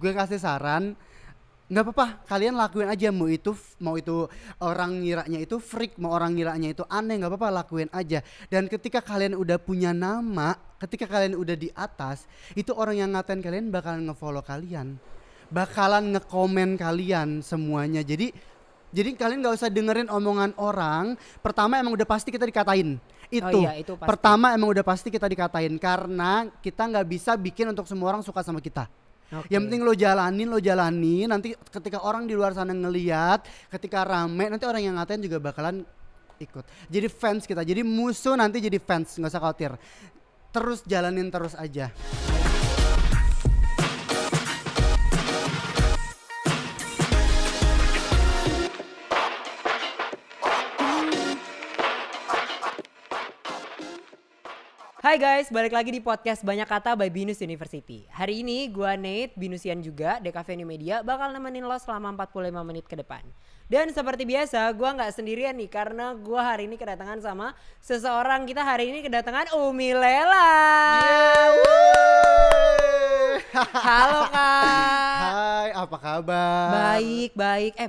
Gue kasih saran, nggak apa-apa, kalian lakuin aja, mau itu orang ngiranya itu freak, mau orang ngiranya itu aneh, nggak apa-apa, lakuin aja. Dan ketika kalian udah punya nama, ketika kalian udah di atas, itu orang yang ngatain kalian bakalan ngefollow kalian, bakalan ngekomen kalian semuanya. Jadi kalian nggak usah dengerin omongan orang. Pertama emang udah pasti kita dikatain. Oh Itu iya, itu pasti. pertama emang udah pasti kita dikatain karena kita nggak bisa bikin untuk semua orang suka sama kita. Yang penting Oke. lo jalanin. Nanti ketika orang di luar sana ngeliat, ketika rame, nanti orang yang ngatain juga bakalan ikut. Jadi fans kita, jadi musuh nanti jadi fans, nggak usah khawatir. Terus jalanin terus aja. Hai guys, balik lagi di podcast Banyak Kata by Binus University. Hari ini gua Nate, Binusian juga, DKV New Media, bakal nemenin lo selama 45 menit ke depan. Dan seperti biasa, gua nggak sendirian nih karena gua hari ini kedatangan sama seseorang. Kita hari ini kedatangan Umi Lela. Halo Kak. Hai, apa kabar? Baik.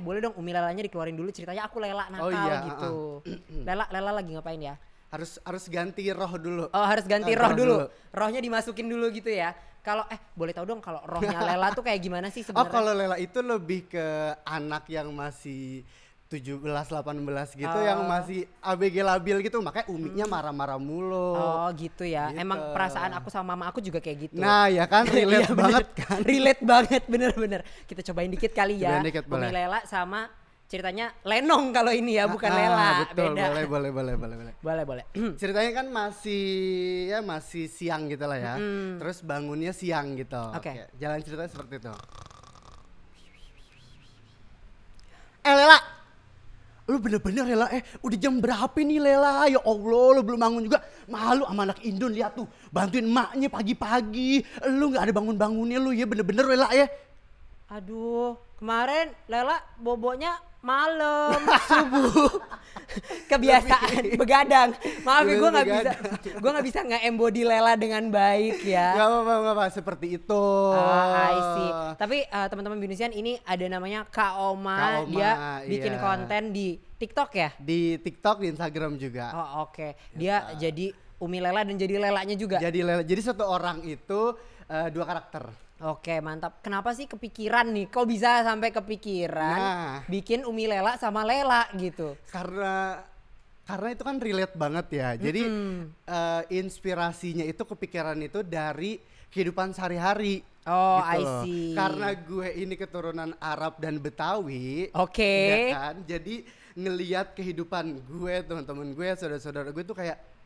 Boleh dong Umi Lelanya dikeluarin dulu ceritanya. Aku Lela nakal iya, gitu. Lela lagi ngapain ya? Harus ganti roh dulu. Oh harus ganti roh dulu. Rohnya dimasukin dulu gitu ya. Kalau boleh tahu dong kalau rohnya Lela tuh kayak gimana sih Oh, sebenarnya? kalau Lela itu lebih ke anak yang masih 17 18 gitu, yang masih ABG labil gitu, makanya Uminya marah-marah mulu. Oh gitu ya. Gitu. Emang perasaan aku sama mama aku juga kayak gitu. Nah, ya kan relate Iya, banget bener. kan. Relate banget bener. Kita cobain dikit kali ya. Cobain dikit, Umi boleh. Lela sama ceritanya Lenong kalau ini ya, bukan Lela. Betul, Beda. boleh. Boleh. Ceritanya kan masih siang gitu lah ya. Terus bangunnya siang gitu. Oke. Jalan ceritanya seperti itu. Lela, lu bener-bener Lela, udah jam berapa nih Lela? Ya Allah, lu belum bangun juga. Malu sama anak Indon, lihat tuh, bantuin emaknya pagi-pagi. Lu nggak ada bangun-bangunnya lu ya, bener-bener Lela ya. Aduh, kemarin Lela bobonya malam, subuh. Kebiasaan begadang. Maaf ya, gue nggak bisa nge-embody Lela dengan baik ya. Gak apa-apa, seperti itu. I see. Tapi teman-teman Binusian, ini ada namanya Kak Oma, dia bikin iya. konten di TikTok ya? Di TikTok, di Instagram juga. Oh oke. Dia jadi Umi Lela dan jadi Lelanya juga. Jadi satu orang itu dua karakter. Oke mantap. Kenapa sih kepikiran nih? Kok bisa sampai kepikiran bikin Umi Lela sama Lela gitu? Karena itu kan relate banget ya. Jadi inspirasinya itu, kepikiran itu dari kehidupan sehari-hari. Oh gitu I loh. see. Karena gue ini keturunan Arab dan Betawi. Oke. Ya kan? Jadi ngelihat kehidupan gue, teman-teman gue, saudara-saudara gue tuh kayak,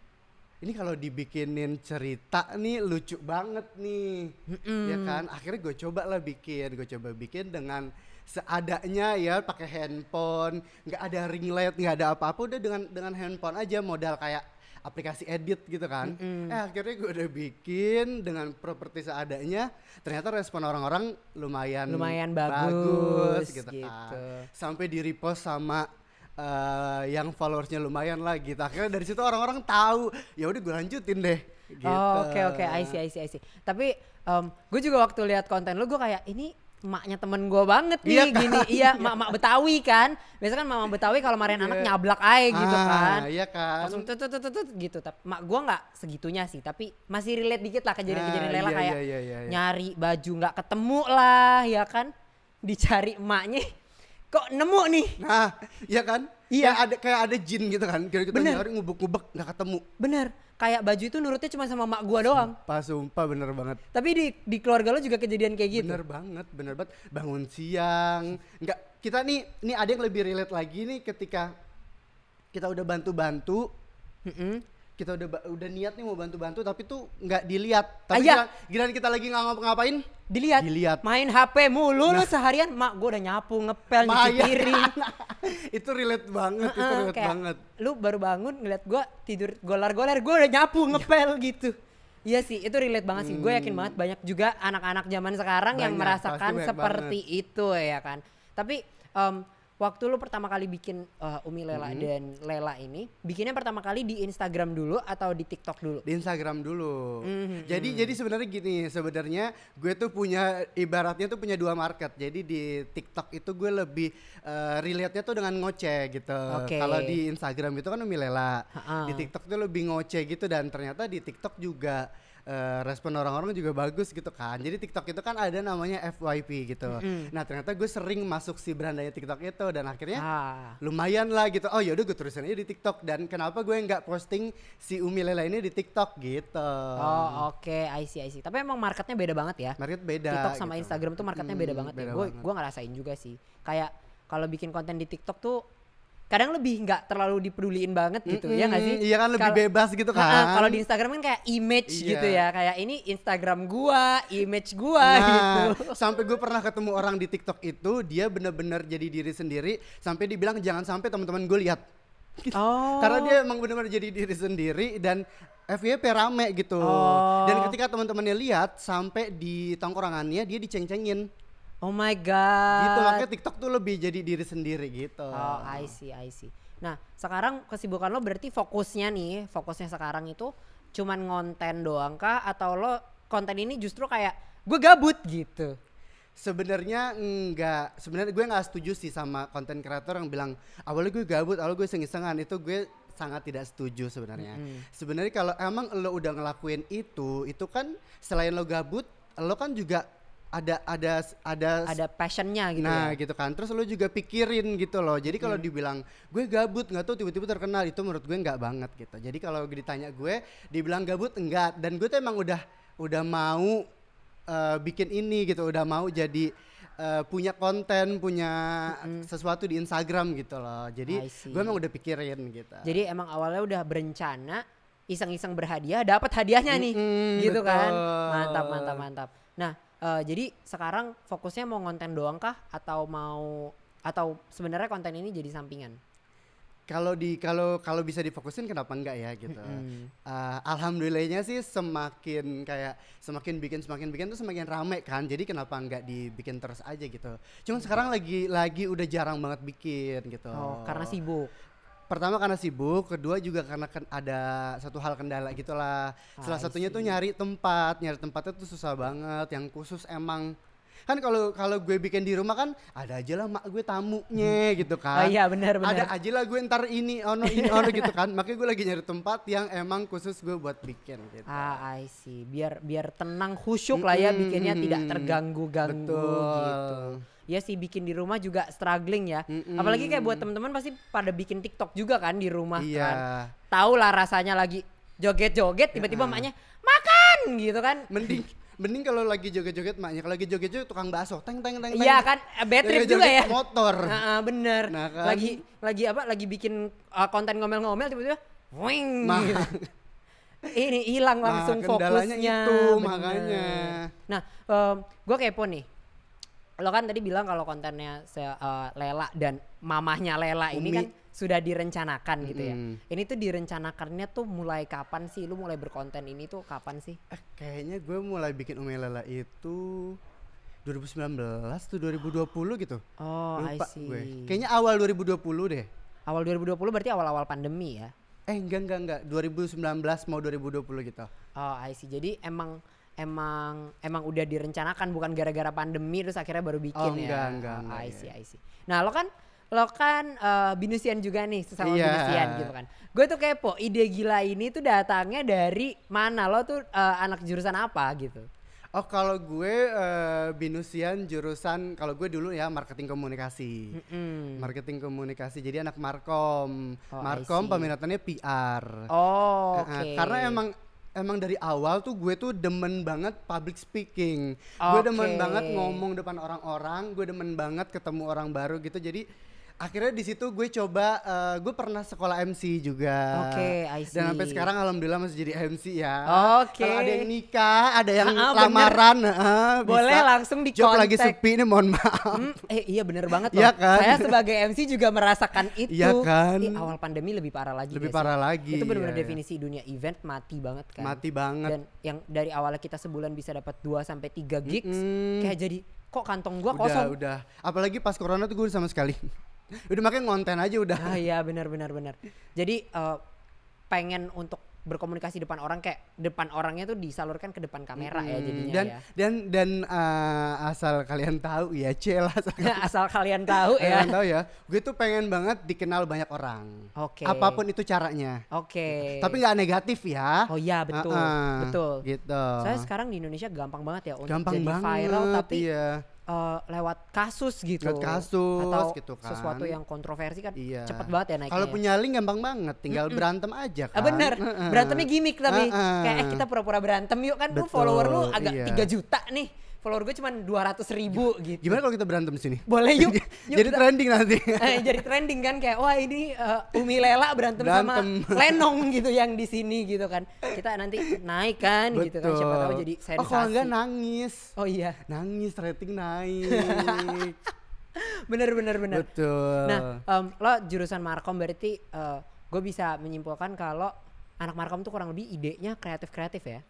ini kalau dibikinin cerita nih lucu banget nih. Ya kan? Akhirnya gue coba bikin dengan seadanya ya, pakai handphone, nggak ada ring light, nggak ada apa-apa, udah dengan handphone aja, modal kayak aplikasi edit gitu kan. Akhirnya gue udah bikin dengan properti seadanya, ternyata respon orang-orang lumayan bagus gitu gitu. kan. Sampai di repost sama yang followersnya lumayan lah gitu. Akhirnya dari situ orang-orang tahu, ya udah gue lanjutin deh gitu. Oh, oke, I see. Tapi gue juga waktu lihat konten lu, gue kayak ini emaknya temen gue banget nih. Iya kan? Gini. Iya, mak Betawi kan. Biasa kan mama Betawi kalau marahin anak nyablak aja gitu kan. Iya kan. Langsung tut gitu. Tapi mak gue nggak segitunya sih, tapi masih relate dikit lah kejadian-kejadian Lela, kayak nyari baju nggak ketemu lah ya kan. Dicari emaknya, kok nemu nih. Nah, iya kan? Iya. Kayak ada jin gitu kan. Kita nyari ngubek-ngubek nggak ketemu. Bener, kayak baju itu nurutnya cuma sama mak gua doang. Sumpah bener banget. Tapi di keluarga lo juga kejadian kayak gitu. Bener banget. Bangun siang. Nggak, kita nih ada yang lebih relate lagi nih, ketika kita udah bantu-bantu. Kita udah niat nih mau bantu-bantu, tapi tuh nggak dilihat. Tapi giliran kita lagi nggak ngapa-ngapain, dilihat. Main HP mulu lu seharian, mak gua udah nyapu, ngepel, nyuci piring. Itu relate banget, banget. Lu baru bangun ngeliat gua tidur golar-golar, gua udah nyapu, ngepel gitu. Iya sih, itu relate banget sih. Gue yakin banget banyak juga anak-anak zaman sekarang yang merasakan seperti itu ya kan. Tapi waktu lu pertama kali bikin Umi Lela dan Lela ini, bikinnya pertama kali di Instagram dulu atau di TikTok dulu? Di Instagram dulu. Jadi sebenarnya gini, sebenarnya gue tuh punya ibaratnya tuh punya dua market. Jadi di TikTok itu gue lebih relate-nya tuh dengan ngoceh gitu. Kalau di Instagram itu kan Umi Lela. Di TikTok tuh lebih ngoceh gitu, dan ternyata di TikTok juga respon orang-orang juga bagus gitu kan. Jadi TikTok itu kan ada namanya FYP gitu. Nah ternyata gue sering masuk si berandanya TikTok itu, dan akhirnya lumayan lah gitu. Oh yaudah gue terusin aja di TikTok. Dan kenapa gue nggak posting si Umi Lela ini di TikTok gitu. Oh oke, I see. Tapi emang marketnya beda banget ya. Market beda. TikTok sama gitu. Instagram tuh marketnya beda banget ya. Gue ngerasain juga sih. Kayak kalau bikin konten di TikTok tuh kadang lebih nggak terlalu dipeduliin banget gitu, ya nggak sih? Iya kan, lebih bebas gitu kan. Kalau di Instagram kan kayak image gitu ya, kayak ini Instagram gua, image gua gitu. Sampai gue pernah ketemu orang di TikTok itu, dia bener-bener jadi diri sendiri, sampai dibilang jangan sampai teman-teman gue lihat. Karena dia emang bener-bener jadi diri sendiri dan FYP rame gitu. Dan ketika teman-temannya lihat, sampai di tongkrongannya dia diceng-cengin. Oh my god. Gitu, makanya TikTok tuh lebih jadi diri sendiri gitu. Oh, I see. Nah, sekarang kesibukan lo berarti fokusnya sekarang itu cuman ngonten doang kah, atau lo konten ini justru kayak gue gabut gitu? Sebenarnya enggak. Sebenarnya gue nggak setuju sih sama konten kreator yang bilang awalnya gue gabut, awalnya gue iseng-isengan. Itu gue sangat tidak setuju sebenarnya. Sebenarnya kalau emang lo udah ngelakuin itu kan selain lo gabut, lo kan juga ada passionnya gitu. Nah gitu kan, terus lo juga pikirin gitu loh. Jadi kalau dibilang gue gabut nggak tahu tiba-tiba terkenal, itu menurut gue nggak banget gitu. Jadi kalau ditanya gue dibilang gabut enggak, dan gue tuh emang udah mau bikin ini gitu, udah mau jadi punya konten, punya sesuatu di Instagram gitu loh. Jadi gue emang udah pikirin gitu. Jadi emang awalnya udah berencana, iseng-iseng berhadiah, dapat hadiahnya nih, gitu betul. kan? Mantap. Nah, jadi sekarang fokusnya mau konten doang kah, atau sebenarnya konten ini jadi sampingan? Kalau bisa difokusin kenapa enggak ya gitu. Alhamdulillahnya sih semakin bikin tuh semakin rame kan. Jadi kenapa enggak dibikin terus aja gitu. Cuman sekarang lagi udah jarang banget bikin gitu. Oh, karena sibuk. Pertama karena sibuk, kedua juga karena ada satu hal kendala gitulah. Salah satunya tuh nyari tempatnya tuh susah banget, yang khusus emang. Kan kalau gue bikin di rumah kan ada aja lah mak gue tamunya gitu kan. Oh iya benar. Ada aja lah gue ntar ini ono gitu kan. Makanya gue lagi nyari tempat yang emang khusus gue buat bikin gitu. I see. Biar tenang, khusyuk lah ya bikinnya, tidak terganggu-ganggu gitu. Ya sih, bikin di rumah juga struggling ya. Apalagi kayak buat teman-teman pasti pada bikin TikTok juga kan di rumah kan. Tahu lah rasanya lagi joget-joget tiba-tiba maknya makan gitu kan. Mending kalau lagi joget-joget maknya, kalau lagi joget-joget tukang bakso teng. Iya kan, bad trip juga ya. Motor. Bener. Nah, kan? Lagi bikin konten ngomel-ngomel tiba-tiba wing gitu. Ini hilang langsung fokusnya itu makanya. Nah, gue kepo nih. Lo kan tadi bilang kalau kontennya Lela dan mamahnya Lela ini kan sudah direncanakan gitu ya. Ini tuh direncanakannya tuh mulai kapan sih? Lu mulai berkonten ini tuh kapan sih? Kayaknya gue mulai bikin Umi Lela itu 2019 tuh 2020 gitu. Oh, lupa I see. Gue. Kayaknya awal 2020 deh. Awal 2020 berarti awal-awal pandemi ya? Enggak. 2019 mau 2020 gitu. Oh, I see. Jadi emang udah direncanakan, bukan gara-gara pandemi terus akhirnya baru bikin ya. Enggak. I see. Nah, lo kan binusian juga nih, sesama binusian gitu kan. Gue tuh kepo, ide gila ini tuh datangnya dari mana? Lo tuh anak jurusan apa gitu? Oh, kalau gue binusian jurusan, kalau gue dulu ya marketing komunikasi. Marketing komunikasi, jadi anak Markom. Markom peminatannya PR. Oh, oke. Karena emang dari awal tuh gue tuh demen banget public speaking. Gue demen banget ngomong depan orang-orang, gue demen banget ketemu orang baru gitu. Jadi akhirnya di situ gue coba, gue pernah sekolah MC juga. Oke, I see. Dan sampai sekarang alhamdulillah masih jadi MC ya. Oke. Kalau ada yang nikah, ada yang lamaran, boleh bisa. langsung di Job kontak. lagi sepi nih, mohon maaf. Iya bener banget loh. Iya kan? Saya sebagai MC juga merasakan itu. Iya kan? Awal pandemi lebih parah lagi. Lebih parah lagi. Itu benar-benar iya. definisi dunia event mati banget kan. Mati banget. Dan yang dari awalnya kita sebulan bisa dapat 2 sampai 3 gigs, kayak jadi kok kantong gua kosong. Udah. Apalagi pas corona tuh gue sama sekali. Udah makanya ngonten aja udah. Ah iya benar. Jadi pengen untuk berkomunikasi depan orang, kayak depan orangnya tuh disalurkan ke depan kamera ya jadinya dan asal kalian tahu ya, celah asal kalian tahu ya. kalian tahu ya, gue tuh pengen banget dikenal banyak orang. Oke. Apapun itu caranya. Oke. Tapi nggak negatif ya. Oh iya betul. Gitu. Soalnya sekarang di Indonesia gampang banget ya untuk Gampang jadi banget, viral, tapi iya. lewat kasus gitu. Lewat kasus atau gitu kan. sesuatu yang kontroversi kan Iya. cepet banget ya naiknya. Kalau ya. punya link gampang banget, tinggal berantem aja kan. Bener, berantemnya gimmick tapi kayak kita pura-pura berantem yuk kan. Lu follower lu agak iya. 3 juta nih, follower gue cuma 200.000 gitu. Gimana kalau kita berantem di sini? Boleh yuk. Jadi trending nanti. Jadi trending kan, kayak wah ini Umi Lela berantem sama Lenong gitu yang di sini gitu kan. Kita nanti naik kan gitu kan, siapa tahu jadi sensasi. Oh kalau enggak nangis. Oh iya. Nangis, rating naik. Bener. Betul. Nah, lo jurusan Markom berarti gue bisa menyimpulkan kalau anak Markom tuh kurang lebih idenya kreatif ya.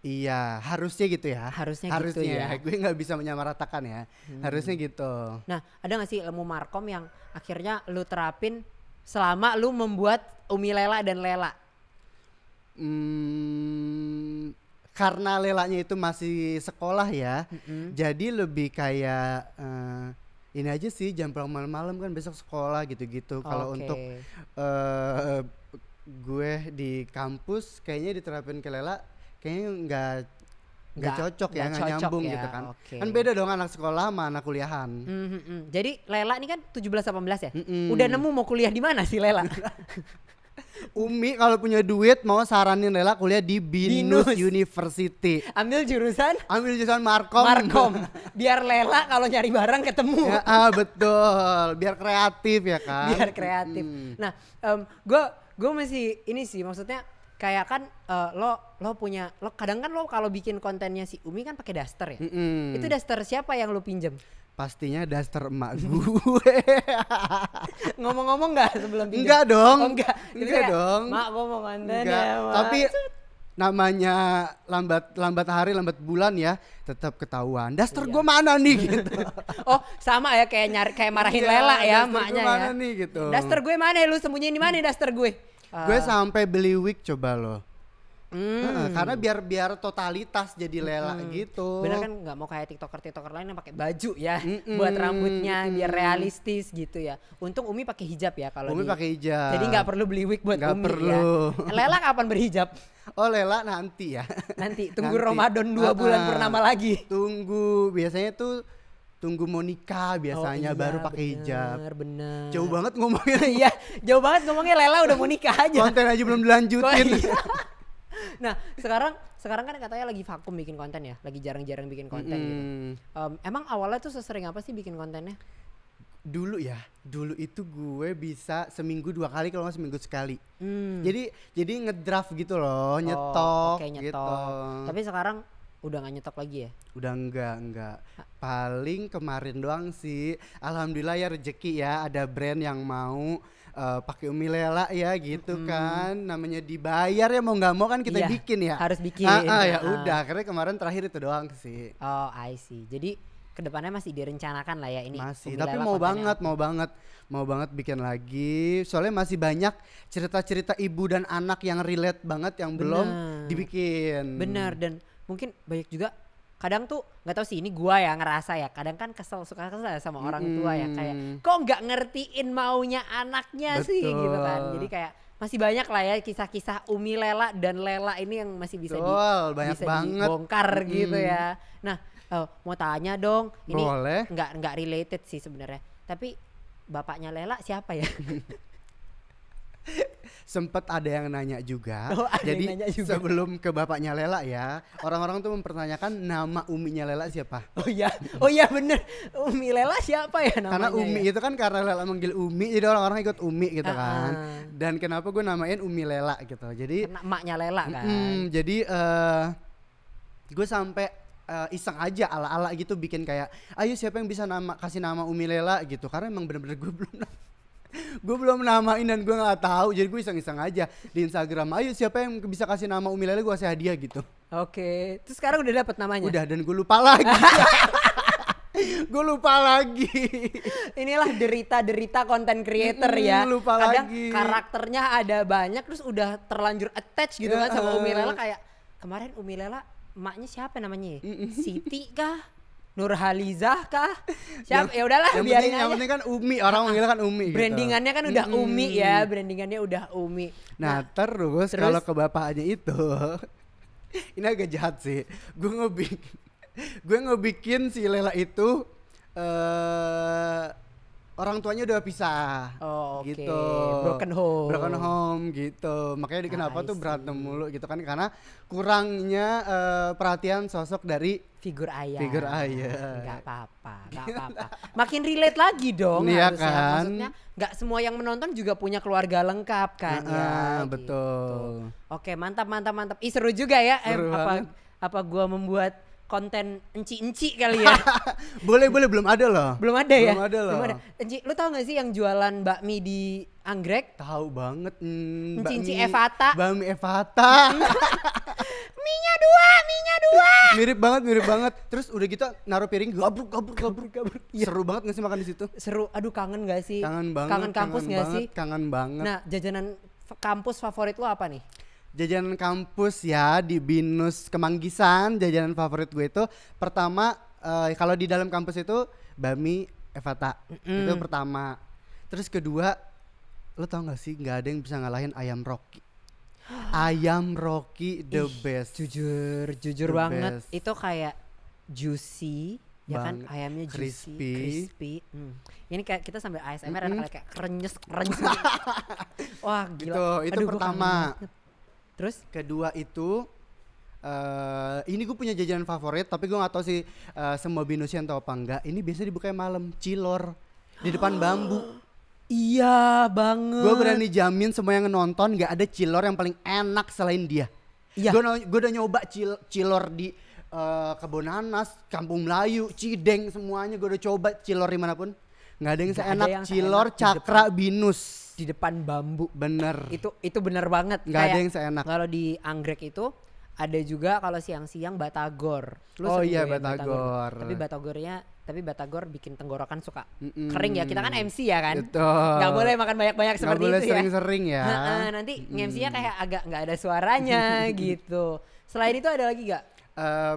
Iya, harusnya gitu ya. Harusnya gitu ya. Gue nggak bisa menyamaratakan ya. Harusnya gitu. Nah, ada gak sih ilmu Markom yang akhirnya lu terapin selama lu membuat Umi Lela dan Lela? Karena Lelanya itu masih sekolah ya. Jadi lebih kayak ini aja sih, jam pulang malam-malam kan besok sekolah gitu-gitu. Kalau untuk gue di kampus kayaknya diterapin ke Lela kayaknya nggak cocok ya, nggak nyambung gitu kan. Kan beda dong anak sekolah sama anak kuliahan. Jadi Lela ini kan 17-18 ya. Udah nemu mau kuliah di mana sih Lela? Umi kalau punya duit mau saranin Lela kuliah di Binus University. Ambil jurusan Markom. Biar Lela kalau nyari barang ketemu. Ya, betul. Biar kreatif ya kan. Biar kreatif. Nah, gue masih ini sih, maksudnya kayak kan lo punya, lo kadang kan lo kalau bikin kontennya si Umi kan pakai daster ya. Itu daster siapa yang lo pinjem? Pastinya daster emak gue. Ngomong-ngomong nggak sebelum pinjam? Enggak dong. Oh, enggak Dong. Mak gue mau konten ya. Mak. Tapi namanya lambat hari lambat bulan ya, tetap ketahuan. Daster gue mana nih gitu. Oh sama ya, kayak marahin Lela ya maknya ya. Mana nih gitu. Daster gue mana, lu sembunyiin di mana daster gue? Gue sampai beli wig coba lo. Karena biar totalitas jadi Lela gitu. Bener kan, nggak mau kayak tiktoker lain yang pakai baju ya buat rambutnya biar realistis gitu ya. Untung Umi pakai hijab ya kalau Umi pakai hijab. Jadi nggak perlu beli wig buat gak Umi perlu. Ya. Lela kapan berhijab? Oh Lela nanti ya. Nanti tunggu Ramadan 2 bulan purnama lagi. Biasanya tuh tunggu mau nikah biasanya baru pakai hijab. Bener. Jauh banget ngomongnya. Iya, jauh banget ngomongnya, Lela udah mau nikah aja. Konten aja belum dilanjutin. Nah, sekarang kan katanya lagi vakum bikin konten ya, lagi jarang-jarang bikin konten gitu. Emang awalnya tuh sesering apa sih bikin kontennya? Dulu itu gue bisa seminggu 2 kali, kalau nggak seminggu sekali. Jadi ngedraft gitu loh, nyetok. Gitu. Tapi sekarang udah nggak nyetok lagi ya? Udah enggak. Paling kemarin doang sih. Alhamdulillah ya, rezeki ya, ada brand yang mau pakai Umi Lela ya gitu kan. Namanya dibayar ya, mau nggak mau kan kita bikin ya. Harus bikin. Ya udah, karena kemarin terakhir itu doang sih. Oh, I see. Jadi kedepannya masih direncanakan lah ya ini. Masih, tapi mau banget bikin lagi. Soalnya masih banyak cerita-cerita ibu dan anak yang relate banget yang belum dibikin. Bener, dan mungkin banyak juga kadang tuh nggak tahu sih, ini gua ya ngerasa ya, kadang kan suka kesel sama orang tua ya, kayak kok nggak ngertiin maunya anaknya sih gitu kan. Jadi kayak masih banyak lah ya kisah-kisah Umi Lela dan Lela ini yang masih bisa dibongkar gitu ya. Nah, mau tanya dong, ini nggak related sih sebenarnya, tapi bapaknya Lela siapa ya? Sempet ada yang nanya juga. Jadi nanya juga. Sebelum ke bapaknya Lela ya, orang-orang tuh mempertanyakan nama uminya Lela siapa. Oh iya bener, Umi Lela siapa ya namanya? Karena Umi itu kan karena Lela manggil Umi, jadi orang-orang ikut Umi gitu kan. Dan kenapa gue namain Umi Lela gitu, jadi karena emaknya Lela kan. Jadi gue sampai iseng aja ala-ala gitu bikin kayak, ayo siapa yang bisa kasih nama Umi Lela gitu, karena emang bener-bener gue belum namain dan gue nggak tahu, jadi gue iseng-iseng aja di Instagram, ayo siapa yang bisa kasih nama Umi Lela, gue kasih hadiah gitu. Oke, terus sekarang udah dapet namanya? Udah, dan gue lupa lagi. Gue lupa lagi. Inilah derita-derita konten creator ya. Lupa Kadang lagi. karakternya ada banyak terus udah terlanjur attach gitu kan sama Umi Lela. Kayak kemarin Umi Lela emaknya siapa namanya ya? Siti kah? Nurhalizah kah? Siapa? Ya udahlah biarin aja. Yang penting kan Umi, orang manggilnya kan Umi gitu. Brandingannya kan udah Umi ya, brandingannya udah Umi. Nah, terus kalau ke bapaknya itu ini agak jahat sih. Gue ngebikin si Lela itu orang tuanya udah pisah. Oh, oke. Gitu. Broken home gitu. Makanya kenapa tuh berantem mulu gitu kan, karena kurangnya perhatian sosok dari figur ayah. Gak apa-apa. Makin relate lagi dong iya harusnya. kan? Maksudnya gak semua yang menonton juga punya keluarga lengkap kan ya. Betul. Gitu. Oke, mantap. Ih, seru juga ya. Seru banget. Apa gua membuat konten enci-enci kali ya? boleh belum ada loh. Belum ada ya? Belum ada loh. Enci, lu tau gak sih yang jualan bakmi di Anggrek? Tahu banget. Enci Evata. Bakmi Evata. Minyak dua. mirip banget. Terus udah gitu naruh piring gabruk. Ya. Seru banget gak sih makan di situ? Seru. Aduh, kangen gak sih? Kangen banget. Kangen kampus gak sih? Kangen banget. Nah, jajanan kampus favorit lu apa nih? Jajanan kampus ya di Binus Kemanggisan, jajanan favorit gue itu pertama kalau di dalam kampus itu bakmi Evata. Itu pertama. Terus kedua, lo tau gak sih nggak ada yang bisa ngalahin ayam Rocky. Ayam Rocky the best. Jujur The banget. best. Itu kayak juicy, ya kan? Banget. Ayamnya juicy, Crispy. crispy. Ini kayak kita sambil ASMR ada kayak krenyes. Wah, gila. Itu Aduh, gua pertama. kangen banget. Terus Kedua itu ini gue punya jajanan favorit, tapi gue gak tahu sih semua binusian tahu apa enggak. Ini biasa dibukanya malam, cilor di depan bambu. iya banget. Gue berani jamin semua yang nonton gak ada cilor yang paling enak selain dia. Iya. Gue udah nyoba cilor di Kebonanas, Kampung Melayu, Cideng, semuanya gue udah coba cilor dimanapun. Gak ada yang Nggak ada seenak yang cilor seenak di Cakra Binus. di depan bambu. Bener. Itu bener banget. Nggak ada yang seenak. Kalau di Anggrek itu ada juga kalau siang-siang Batagor. Lu Oh sering iya, doyan Batagor. Tapi Batagor bikin tenggorokan suka kering ya. Kita kan MC ya kan. Betul. Nggak boleh makan banyak-banyak Nggak seperti boleh itu ya. sering-sering ya. Nanti MC-nya kayak agak nggak ada suaranya gitu. Selain itu ada lagi nggak?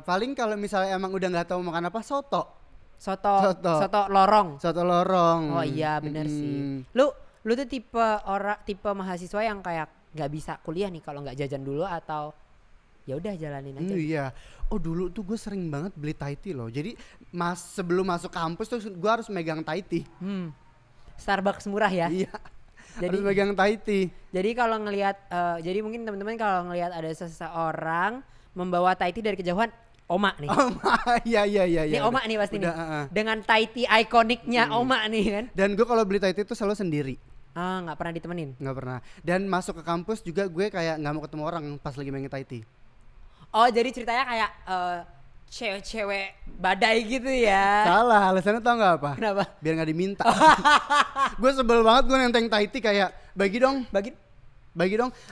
Paling kalau misalnya emang udah nggak tahu makan apa, soto Soto lorong. soto lorong. Oh iya bener sih. Lu tuh tipe mahasiswa yang kayak nggak bisa kuliah nih kalau nggak jajan dulu, atau ya udah jalanin aja. Iya. Oh dulu tuh gue sering banget beli Thai tea loh. Jadi sebelum masuk kampus tuh gue harus megang Thai tea. Starbucks murah ya. Iya. Jadi Harus megang Thai tea. Jadi kalau ngelihat jadi mungkin teman-teman kalau ngelihat ada seseorang membawa Thai tea dari kejauhan, Oma nih. Iya. Ini Oma nih pasti Udah, nih. Dengan Thai tea ikoniknya Oma nih kan. Dan gue kalau beli Thai tea tuh selalu sendiri. Nggak pernah ditemenin. Nggak pernah. Dan masuk ke kampus juga gue kayak nggak mau ketemu orang pas lagi main Thai tea. Oh jadi ceritanya kayak cewek-cewek badai gitu ya. Salah, alasannya tau nggak apa? Kenapa? Biar nggak diminta. Gue sebel banget gue nenteng Thai tea kayak bagi dong.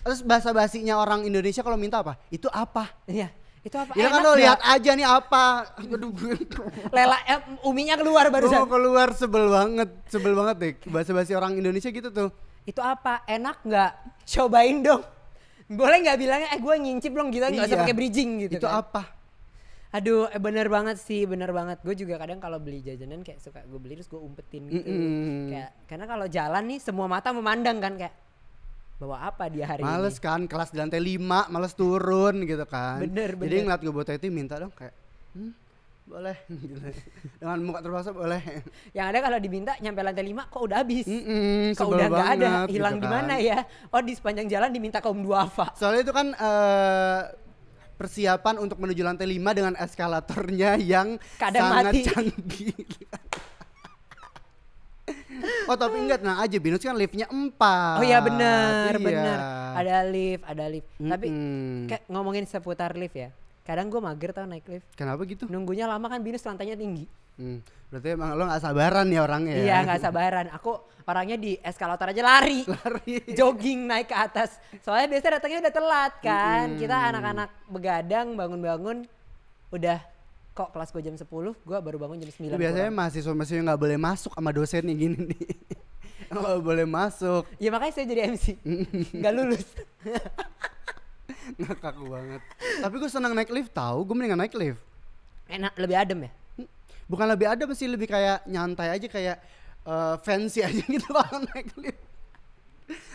Terus bahasa basinya orang Indonesia kalau minta apa? Itu apa? Iya. Itu apa? Ya kan Enak lo nggak? lihat aja nih apa. Aduh gue. Lela uminya keluar barusan. Keluar sebel banget deh. Bahasa basi orang Indonesia gitu tuh. Itu apa? Enak nggak? Cobain dong. Boleh nggak bilangnya gue ngincip dong gitu, nggak usah Iya. pakai bridging gitu. Itu kan. apa? Aduh, bener banget sih, bener banget. Gue juga kadang kalau beli jajanan kayak suka gue beli terus gue umpetin gitu. Kayak karena kalau jalan nih semua mata memandang kan, kayak bawa apa dia hari Males ini. kan, kelas di lantai 5, males turun gitu kan. Bener. Jadi ngeliat gue bawa Thai tea minta dong kayak boleh gitu. Dengan muka terpaksa boleh. Yang ada kalau diminta nyampe lantai 5 kok udah habis. Kok Sebel udah nggak ada, banget hilang gitu di mana kan. ya? Oh di sepanjang jalan diminta kaum duafa. Soalnya itu kan persiapan untuk menuju lantai 5 dengan eskalatornya yang Kadang sangat mati. canggih. Oh tapi enggak, tenang aja, Binus kan liftnya 4. Oh iya benar, Iya. benar. Ada lift. Tapi Mm-mm. kayak ngomongin seputar lift ya. Kadang gue mager tau naik lift. Kenapa gitu? Nunggunya lama kan, Binus lantainya tinggi. Berarti emang lo gak sabaran ya orangnya ya? Iya nggak sabaran. Aku orangnya di eskalator aja lari. Jogging naik ke atas. Soalnya biasa datangnya udah telat kan. Kita anak-anak begadang bangun-bangun udah kok kelas gue jam 10, gue baru bangun jam 9 Biasanya kurang. mahasiswa-mahasiswa nggak boleh masuk sama dosennya gini nih. Nggak boleh masuk. Ya makanya saya jadi MC. Nggak lulus. Ngakak banget. Tapi gue senang naik lift tahu. Gue mendingan naik lift. Enak, lebih adem ya. Bukan lebih ada sih, lebih kayak nyantai aja, kayak fancy aja gitu kalau naik lift.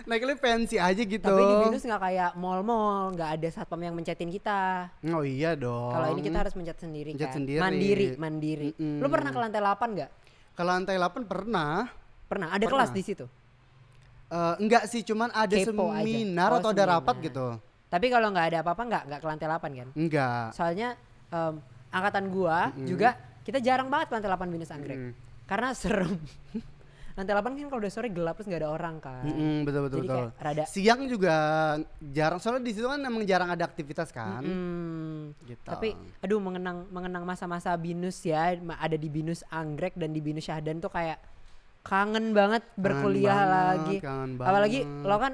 Naik lift fancy aja gitu. Tapi di Binus nggak kayak mall-mall, nggak ada satpam yang mencetin kita. Oh iya dong. Kalau ini kita harus mencet sendiri Mencet kan. sendiri. Mandiri. Mm-mm. Lu pernah ke lantai 8 nggak? Ke lantai 8 pernah. Pernah. Ada Pernah. kelas di situ. Enggak sih, cuman ada Kepo aja. seminar Oh, atau ada rapat seminar. gitu. Tapi kalau nggak ada apa-apa nggak ke lantai 8 kan? Enggak. Soalnya angkatan gua juga kita jarang banget ke lantai 8 Binus Anggrek. Karena serem. Lantai 8 kan kalau udah sore gelap terus nggak ada orang kan. Betul. Jadi kayak rada Siang juga jarang, soalnya di situ kan emang jarang ada aktivitas kan. Gitu. Tapi aduh, mengenang masa-masa Binus ya, ada di Binus Anggrek dan di Binus Syahdan tuh kayak kangen banget berkuliah banget, lagi. kangen Apalagi banget. lo kan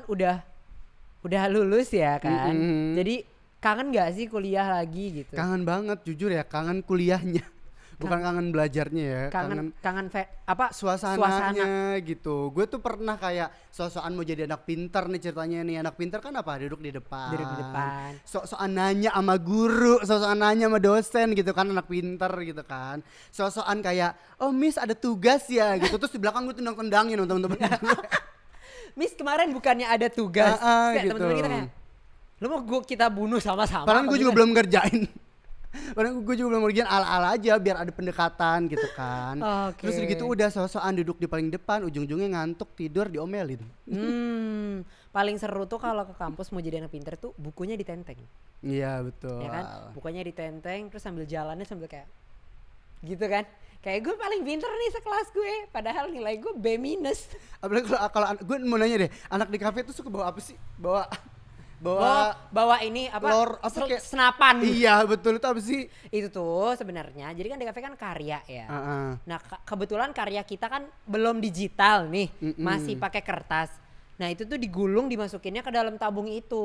udah lulus ya kan. Jadi kangen gak sih kuliah lagi gitu? Kangen banget, jujur ya, kangen kuliahnya. Bukan kangen belajarnya ya. Kangen Suasananya suasana. gitu. Gue tuh pernah kayak sok-sokan mau jadi anak pintar nih ceritanya nih. Anak pintar kan apa? Duduk di depan. Sok-sokan nanya sama guru, sok-sokan nanya sama dosen gitu kan, anak pintar gitu kan. Sok-sokan kayak, "Oh, Miss ada tugas ya?" gitu. Terus di belakang gue tendang-tendangin sama temen-temen gue. Miss kemarin bukannya ada tugas. Kayak gitu. teman-teman kita kayak, lu mau kita bunuh sama-sama. Padahal apa gue juga gimana?" belum ngerjain. Padahal gue juga belum ngerjain, ala-ala aja biar ada pendekatan gitu kan. Oke. Terus udah gitu udah sok-sokan duduk di paling depan, ujung-ujungnya ngantuk, tidur, diomelin. Paling seru tuh kalau ke kampus mau jadi anak pinter tuh bukunya ditenteng. Iya betul. Ya kan? Bukunya ditenteng terus sambil jalannya sambil kayak gitu kan. Kayak gue paling pinter nih sekelas gue, padahal nilai gue B-. Apalagi kalau gue mau nanya deh, anak di kafe tuh suka bawa apa sih? Bawa ini apa? lor, apa kayak senapan. Iya betul, itu apa sih? Itu tuh sebenarnya. Jadi kan DKV kan karya ya. Nah, kebetulan karya kita kan belum digital nih, masih pakai kertas. Nah, itu tuh digulung dimasukinnya ke dalam tabung itu.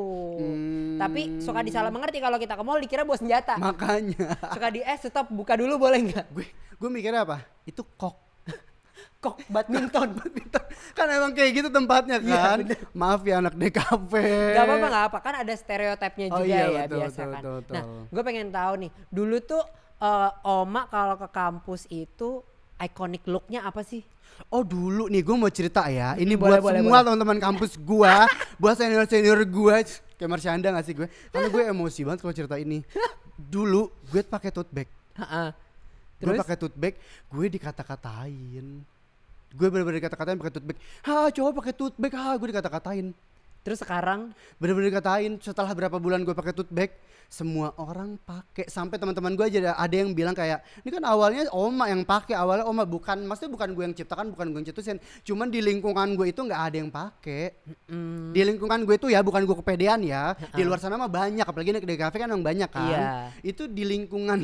Tapi suka disalah mengerti kalau kita ke mall dikira bawa senjata. Makanya. Suka stop, buka dulu boleh nggak? Gue mikirnya apa? Itu kok badminton. Kan emang kayak gitu tempatnya kan. Maaf ya anak DKV. Gak apa-apa kan ada stereotipnya juga ya betul, biasa kan. betul. Nah, gue pengen tahu nih, dulu tuh Oma kalau ke kampus itu iconic look-nya apa sih? Oh dulu nih gue mau cerita ya. Ini Boleh, buat semua teman-teman kampus gue, buat senior gue, kayak Marsyanda gak sih gue? Karena gue emosi banget kalau cerita ini. Dulu gue pakai tote bag. Gue pakai tote bag, gue dikata-katain. Gue bener-bener dikata-katain pakai tote bag. Coba pakai tote bag, gue dikata-katain. Terus sekarang Bener-bener dikatain. Setelah berapa bulan gue pakai tote bag, semua orang pakai. Sampai teman-teman gue aja ada yang bilang kayak, ini kan awalnya Oma yang pakai, awalnya Oma, maksudnya bukan gue yang ciptakan, bukan gue yang cetusin. Cuman di lingkungan gue itu nggak ada yang pakai. Di lingkungan gue itu ya, bukan gue kepedean ya. Di luar sana mah banyak, apalagi di kafe kan emang banyak kan. Iya. Itu di lingkungan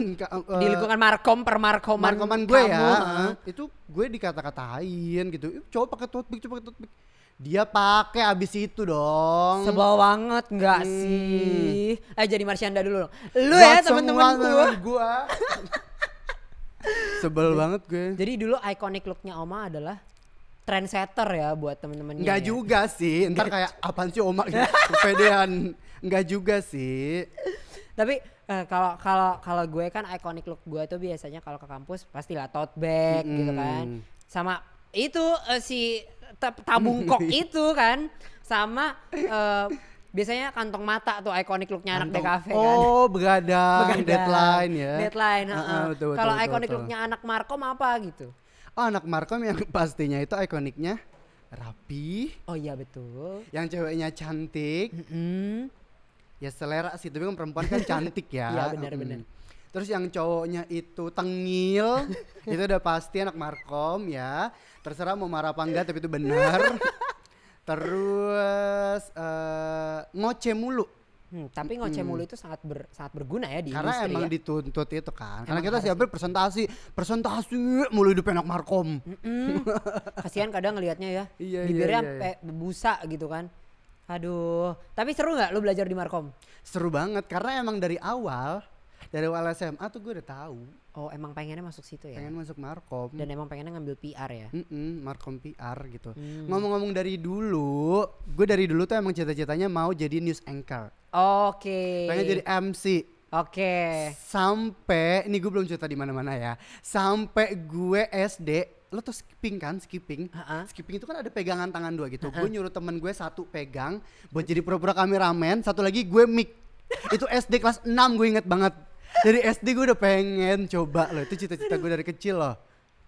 di lingkungan markoman gue kamu, ya, itu gue dikata-katain gitu. Coba pakai tote bag. Dia pakai abis itu dong. sebel banget nggak sih? Jadi Marsyanda dulu dong. Lu Buat ya teman-teman gue. Sebel banget gue. Jadi dulu iconic look-nya Oma adalah trendsetter ya buat teman-temannya. Enggak ya. juga sih. Ntar kayak apaan sih Oma kepedean. Enggak juga sih. Tapi kalau gue kan iconic look gue tuh biasanya kalau ke kampus pastilah tote bag gitu kan. Sama itu si tabung kok itu kan. Sama biasanya kantong mata tuh iconic looknya anak DKV kan. Oh begadang. Deadline ya. Deadline. Betul, Kalau betul, iconic betul. looknya anak Markom apa gitu? Oh anak Markom yang pastinya itu ikoniknya rapi. Oh iya betul. Yang ceweknya cantik. Ya selera sih, tapi kan perempuan kan cantik ya. Iya benar-benar. Terus yang cowoknya itu tengil. Itu udah pasti anak Markom ya. Terserah mau marah apa enggak, tapi itu benar. Terus ngoceh mulu. Tapi ngoceh mulu itu sangat berguna ya di Karena industri emang ya. dituntut itu kan. Karena Emang kita harus siapin presentasi mulu hidup anak Markom. Kasihan kadang ngelihatnya ya. Iya, Bibirnya iya. sampai busa gitu kan. Aduh, tapi seru nggak lu belajar di Markom? Seru banget karena emang dari awal Dari awal SMA tuh gue udah tahu Oh emang pengennya masuk situ ya? pengen masuk Markom. Dan emang pengennya ngambil PR ya? Markom PR gitu. Ngomong-ngomong dari dulu, gue dari dulu tuh emang cita-citanya mau jadi news anchor. Oke. Pengen jadi MC. Oke. Sampai ini gue belum cerita di mana-mana ya. Sampai gue SD, lo tuh skipping kan, skipping. Skipping itu kan ada pegangan tangan dua gitu. Gue nyuruh temen gue satu pegang buat jadi pura-pura kameramen, satu lagi gue mic. Itu SD kelas 6 gue inget banget. Dari SD gue udah pengen coba loh, itu cita-cita gue dari kecil loh.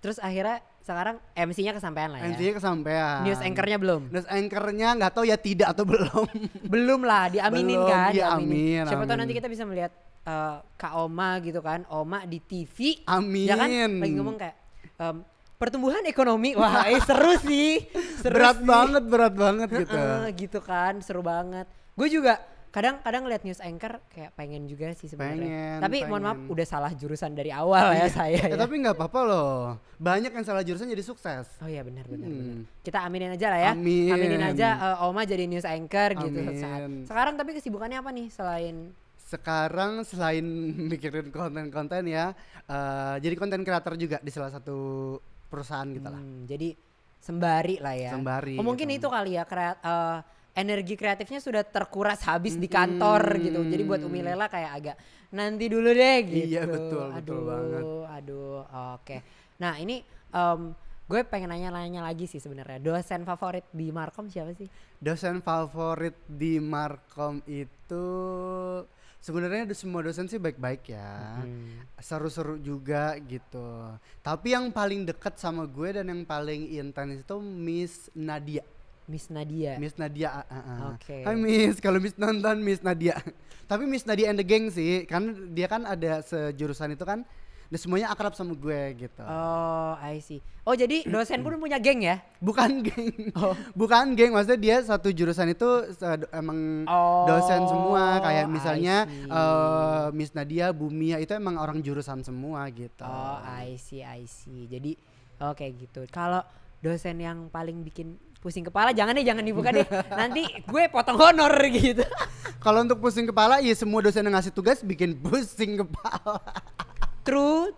Terus akhirnya sekarang MC-nya kesampaian lah ya? MC-nya kesampean. News anchor-nya belum? News anchor-nya nggak tahu ya tidak atau belum. Belum lah, diaminin Belum, kan? ya Diaminin. amin, Siapa tahu amin. nanti kita bisa melihat Kak Oma gitu kan, Oma di TV. Amin. Ya kan? Lagi ngomong kayak pertumbuhan ekonomi, wah seru sih. Seru berat sih. banget gitu. Gitu kan, seru banget. Gue juga kadang lihat news anchor kayak pengen juga sih sebenarnya. Tapi mohon maaf udah salah jurusan dari awal ya saya. Ya. Tapi nggak apa-apa loh. Banyak yang salah jurusan jadi sukses. Oh iya benar. Kita aminin aja lah ya. Amin. Aminin aja Oma jadi news anchor gitu Amin. saat. Sekarang tapi kesibukannya apa nih Sekarang selain mikirin konten-konten ya, jadi konten creator juga di salah satu perusahaan gitu lah. Jadi sembari lah ya. Sembari. Oh mungkin gitu. itu kali ya energi kreatifnya sudah terkuras habis di kantor gitu. Jadi buat Umi Lela kayak agak nanti dulu deh gitu. Iya betul banget. Aduh, oke. Nah ini gue pengen nanya lagi sih sebenarnya. Dosen favorit di Markom siapa sih? Dosen favorit di Markom itu sebenarnya semua dosen sih baik-baik ya. Seru-seru juga gitu. Tapi yang paling dekat sama gue dan yang paling intens itu Miss Nadia. Miss Nadia. Oke. Hai Miss, kalau Miss nonton Miss Nadia. Tapi Miss Nadia and the Gang sih, kan dia kan ada sejurusan itu kan, dan semuanya akrab sama gue gitu. Oh, I see. Oh jadi dosen pun punya geng ya? Bukan geng, bukan geng. Maksudnya dia satu jurusan itu emang dosen semua. Kayak misalnya Miss Nadia, Bumia itu emang orang jurusan semua gitu. Oh, I see. Jadi oke gitu. Kalau dosen yang paling bikin pusing kepala jangan dibuka deh. Nanti gue potong honor gitu. Kalau untuk pusing kepala ya semua dosen yang ngasih tugas bikin pusing kepala. True,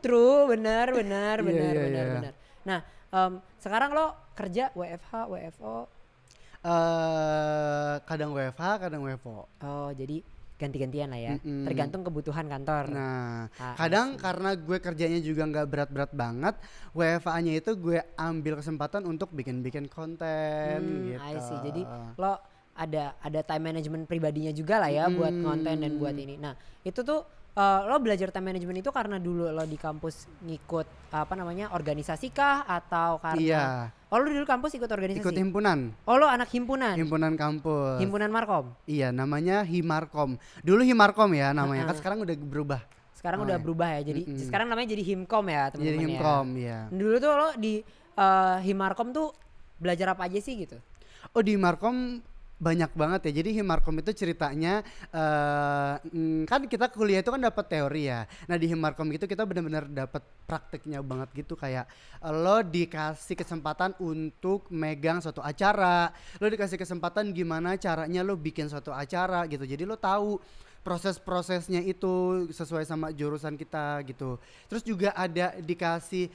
benar. Iya. Nah, sekarang lo kerja WFH, WFO? Kadang WFH, kadang WFO. Oh, jadi ganti-gantian lah ya. Tergantung kebutuhan kantor. Nah, kadang karena gue kerjanya juga nggak berat-berat banget, WFA-nya itu gue ambil kesempatan untuk bikin konten gitu. I see. Jadi lo ada time management pribadinya juga lah ya buat konten dan buat ini. Nah, itu tuh lo belajar time management itu karena dulu lo di kampus ngikut organisasi kah atau karena Iya. Oh lo dulu kampus ikut organisasi? Ikut himpunan. Oh lo anak himpunan? Himpunan kampus. Himpunan Markom? Iya, namanya Himarkom. Dulu Himarkom ya namanya, kan sekarang udah berubah. Sekarang udah berubah ya. Jadi sekarang namanya jadi Himkom ya teman-teman. Jadi Himkom ya. Dulu tuh lo di Himarkom tuh belajar apa aja sih gitu? Oh di Himarkom banyak banget ya. Jadi Himarkom itu ceritanya kan kita kuliah itu kan dapat teori ya. Nah di Himarkom itu kita benar-benar dapat prakteknya banget gitu, kayak lo dikasih kesempatan untuk megang suatu acara, lo dikasih kesempatan gimana caranya lo bikin suatu acara gitu. Jadi lo tahu proses-prosesnya itu sesuai sama jurusan kita gitu. Terus juga ada dikasih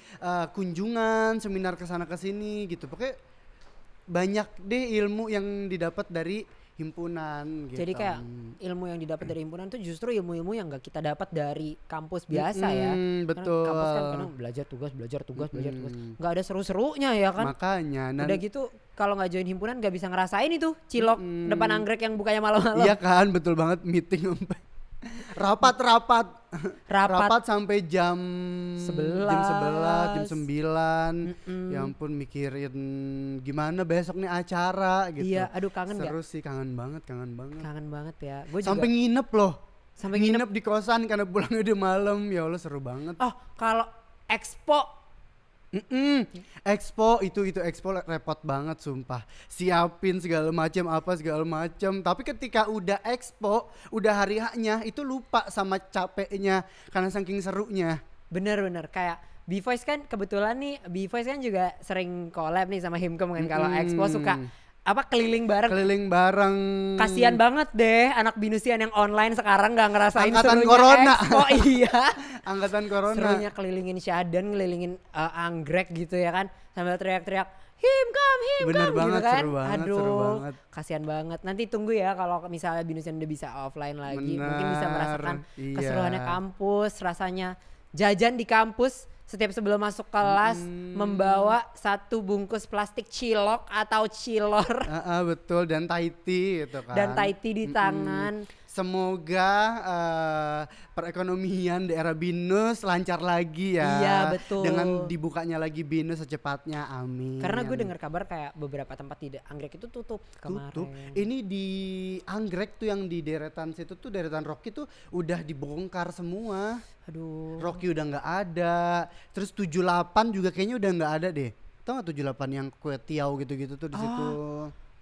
kunjungan, seminar kesana kesini gitu. Pokoknya banyak deh ilmu yang didapat dari himpunan gitu. Jadi kayak ilmu yang didapat dari himpunan tuh justru ilmu-ilmu yang gak kita dapat dari kampus biasa ya. Betul. Karena kampus kan kadang belajar tugas. Gak ada seru-serunya ya kan. Makanya. Udah gitu kalau gak join himpunan gak bisa ngerasain itu cilok depan anggrek yang bukanya malam-malam. Iya kan, betul banget, meeting sampai rapat sampai jam 11, jam 9. Ya ampun, mikirin gimana besok nih acara gitu. Iya, aduh kangen gak? Seru sih, kangen banget. Kangen banget ya. Gua sampai juga nginep loh. Sampai nginep di kosan karena pulangnya udah malam. Ya Allah, seru banget. Oh, kalau expo Expo itu expo repot banget sumpah. Siapin segala macam. Tapi ketika udah expo, udah hari haknya itu lupa sama capeknya karena saking serunya. Bener kayak B-Voice kan kebetulan nih B-Voice kan juga sering collab nih sama Himkom kan. Kalau expo suka keliling bareng. Keliling bareng. Kasian banget deh anak binusian yang online sekarang nggak ngerasain Angkatan serunya corona. expo. Iya. Angkatan corona. Serunya kelilingin Syadan, ngelilingin anggrek gitu ya kan, sambil teriak-teriak him come Bener gitu banget, kan. seru banget, Aduh, seru banget. kasihan banget. Nanti tunggu ya kalau misalnya binusian udah bisa offline lagi, mungkin bisa merasakan Iya. keseruannya kampus, rasanya jajan di kampus setiap sebelum masuk kelas membawa 1 bungkus plastik cilok atau cilor Betul, dan Taiti gitu kan. dan Taiti di tangan. Semoga perekonomian daerah Binus lancar lagi ya. Iya, betul. Dengan dibukanya lagi Binus secepatnya, amin. Karena gue dengar kabar kayak beberapa tempat di Anggrek itu tutup kemarin. tutup. Ini di Anggrek tuh yang di deretan situ tuh, deretan Rocky tuh udah dibongkar semua. Aduh. Rocky udah nggak ada. Terus 78 juga kayaknya udah nggak ada deh. Tau gak 78 yang kue tiaw gitu-gitu tuh di situ.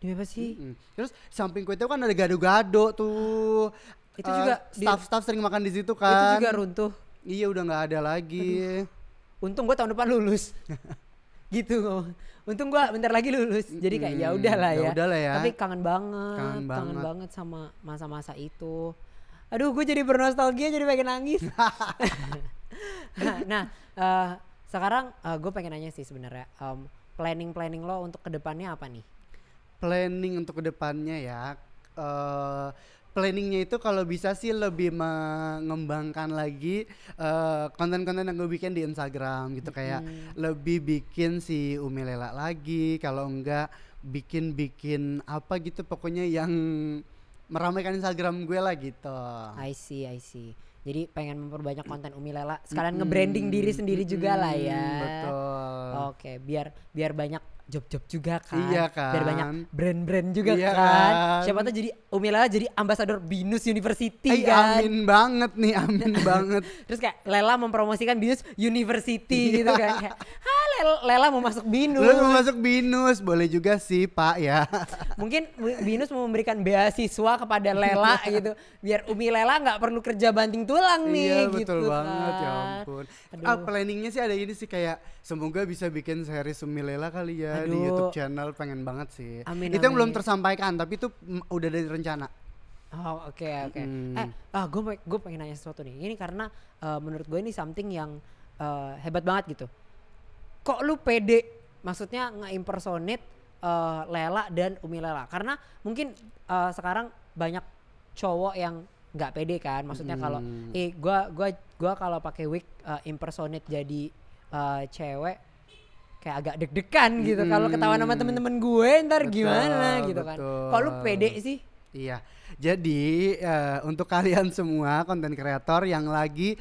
Di apa sih? Terus samping kue tiaw kan ada gado-gado tuh. Itu juga staff sering makan di situ Itu kan. juga runtuh. Iya, udah nggak ada lagi. Untung gue tahun depan lulus. Gitu. Untung gue bentar lagi lulus. Jadi kayak ya udahlah ya. udahlah ya. Tapi kangen banget. Kangen banget. banget sama masa-masa itu. Aduh, gue jadi bernostalgia, jadi pengen nangis. Sekarang gue pengen nanya sih sebenarnya, planning lo untuk kedepannya apa nih? Planning untuk kedepannya ya, planningnya itu kalau bisa sih lebih mengembangkan lagi konten-konten yang gue bikin di Instagram gitu, kayak lebih bikin si Umi Lela lagi, kalau enggak bikin apa gitu, pokoknya yang meramaikan Instagram gue lah gitu. I see. Jadi pengen memperbanyak konten Umi Lela, sekalian nge-branding diri sendiri juga lah ya. Betul. Oke, biar banyak job-job juga kan. Iya kan. Biar banyak brand-brand juga Iya kan. kan. Siapa tuh jadi Umi Lela jadi ambasador Binus University kan. Amin banget nih, amin banget. Terus kayak Lela mempromosikan Binus University gitu kan. Kayak, Lela mau masuk Binus. Lu mau masuk Binus, boleh juga sih Pak ya. Mungkin Binus mau memberikan beasiswa kepada Lela gitu. Biar Umi Lela gak perlu kerja banting tulang nih. Iya gitu betul banget, ya kan. ampun. Aduh. Planningnya sih ada ini sih, kayak semoga bisa bikin series Umi Lela kali ya di Aduh. YouTube channel, pengen banget sih. Amin, Itu yang belum amin. tersampaikan, tapi itu udah ada rencana. Oh oke. Gue pengen nanya sesuatu nih. Ini karena menurut gue ini something yang hebat banget gitu. Kok lu pede, maksudnya nge-impersonate Lela dan Umi Lela? Karena mungkin sekarang banyak cowok yang nggak pede kan. Maksudnya kalau gue kalau pakai wig impersonate jadi cewek kayak agak deg-degan gitu. Kalau ketahuan sama temen-temen gue ntar gimana gitu kan. Kok lu pede sih? Iya, jadi untuk kalian semua konten kreator yang lagi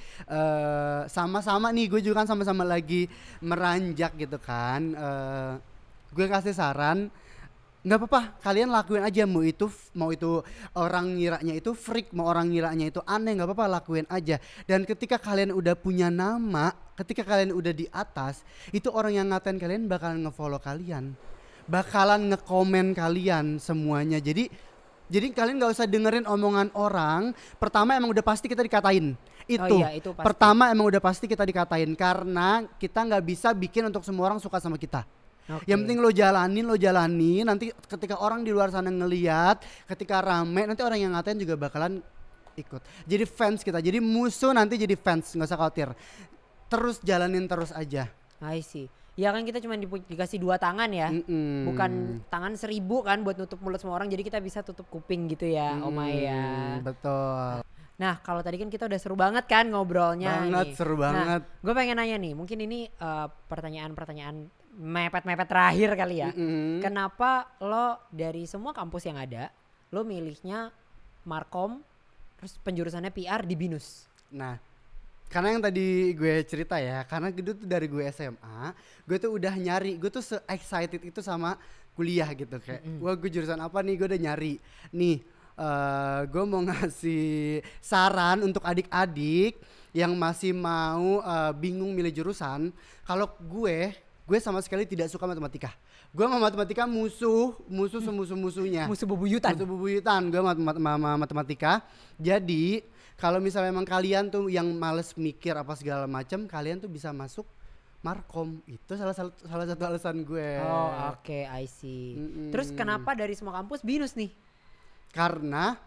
sama-sama nih, gue juga kan sama-sama lagi meranjak gitu kan, gue kasih saran, nggak apa-apa, kalian lakuin aja, mau itu orang ngiranya itu freak, mau orang ngiranya itu aneh, nggak apa-apa, lakuin aja. Dan ketika kalian udah punya nama, ketika kalian udah di atas, itu orang yang ngatain kalian bakalan ngefollow kalian, bakalan ngekomen kalian semuanya. Jadi kalian gak usah dengerin omongan orang. Pertama emang udah pasti kita dikatain. Itu pasti. Pertama emang udah pasti kita dikatain, karena kita gak bisa bikin untuk semua orang suka sama kita. Okay. Yang penting lo jalanin. Nanti ketika orang di luar sana ngeliat, ketika rame, nanti orang yang ngatain juga bakalan ikut. Jadi fans kita, jadi musuh nanti jadi fans, gak usah khawatir. Terus jalanin terus aja. I see. Ya kan kita cuma dikasih 2 tangan ya, bukan tangan 1000 kan buat nutup mulut semua orang, jadi kita bisa tutup kuping gitu ya, Omay ya. Betul. Nah kalau tadi kan kita udah seru banget kan ngobrolnya. Seru banget. Nah, gue pengen nanya nih, mungkin ini pertanyaan mepet-mepet terakhir kali ya. Kenapa lo dari semua kampus yang ada, lo milihnya Markom, terus penjurusannya PR di Binus? Nah, karena yang tadi gue cerita ya, karena itu tuh dari gue SMA, gue tuh udah nyari, gue tuh se-excited itu sama kuliah gitu, kayak wah gue jurusan apa nih, gue udah nyari nih. Gue mau ngasih saran untuk adik-adik yang masih mau bingung milih jurusan. Kalau gue sama sekali tidak suka matematika. Gue sama matematika musuh semusuh-musuhnya. Musuh bebuyutan. Gue matematika. Jadi kalau misalnya emang kalian tuh yang males mikir apa segala macam, kalian tuh bisa masuk Markom itu salah satu alasan gue. Oh oke, I see. Terus kenapa dari semua kampus BINUS nih? Karena